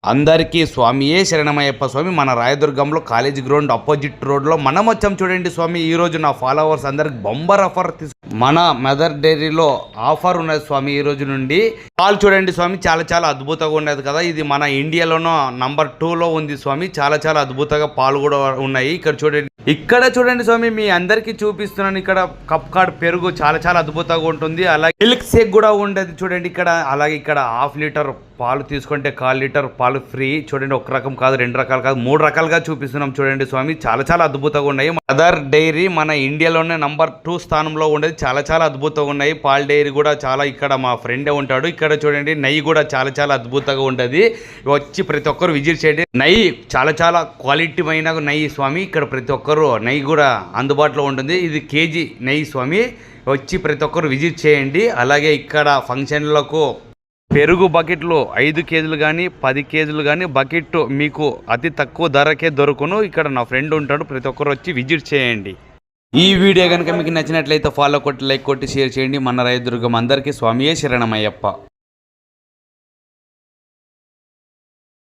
అందరికీ స్వామియే శరణమయ్యప్ప స్వామి. మన రాయదుర్గంలో కాలేజీ గ్రౌండ్ అపోజిట్ రోడ్లో మనం వచ్చాం చూడండి స్వామి. ఈరోజు నా ఫాలోవర్స్ అందరికి బంబర్ ఆఫర్ మన మదర్ డైరీలో ఆఫర్ ఉన్నది స్వామి. ఈ రోజు నుండి పాలు చూడండి స్వామి, చాలా చాలా అద్భుతంగా ఉండేది కదా. ఇది మన ఇండియాలోనో నంబర్ 2లో ఉంది స్వామి. చాలా చాలా అద్భుతంగా పాలు కూడా ఉన్నాయి. ఇక్కడ చూడండి స్వామి, మీ అందరికీ చూపిస్తున్నాను. ఇక్కడ కప్ కార్డ్ పెరుగు చాలా చాలా అద్భుతంగా ఉంటుంది. అలాగే మిల్క్ షేక్ కూడా ఉండేది చూడండి ఇక్కడ. అలాగే ఇక్కడ హాఫ్ లీటర్ పాలు తీసుకుంటే 1/4 లీటర్ పాలు ఫ్రీ. చూడండి, ఒక రకం కాదు, 2 రకాలు కాదు, 3 రకాలుగా చూపిస్తున్నాం చూడండి స్వామి. చాలా చాలా అద్భుతంగా ఉన్నాయి. మదర్ డైరీ మన ఇండియాలోనే నంబర్ 2 స్థానంలో ఉండేది. చాలా చాలా అద్భుతంగా ఉన్నాయి. పాల్ డైరీ కూడా చాలా, ఇక్కడ మా ఫ్రెండే ఉంటాడు. ఇక్కడ చూడండి, నెయ్యి కూడా చాలా చాలా అద్భుతంగా ఉంటుంది. వచ్చి ప్రతి ఒక్కరు విజిట్ చేయండి. నెయ్యి చాలా చాలా క్వాలిటీ అయిన నెయ్యి స్వామి. ఇక్కడ ప్రతి ఒక్కరు నెయ్యి కూడా అందుబాటులో ఉంటుంది. ఇది కేజీ నెయ్యి స్వామి. వచ్చి ప్రతి ఒక్కరు విజిట్ చేయండి. అలాగే ఇక్కడ ఫంక్షన్లకు పెరుగు బకెట్లు 5 కేజీలు కానీ 10 కేజీలు కానీ బకెట్ మీకు అతి తక్కువ ధరకే దొరుకును. ఇక్కడ నా ఫ్రెండ్ ఉంటాడు, ప్రతి ఒక్కరు వచ్చి విజిట్ చేయండి. ఈ వీడియో కనుక మీకు నచ్చినట్లయితే ఫాలో కొట్టి, లైక్ కొట్టి, షేర్ చేయండి. మన రాయదుర్గం అందరికీ స్వామియే శరణమయ్యప్ప.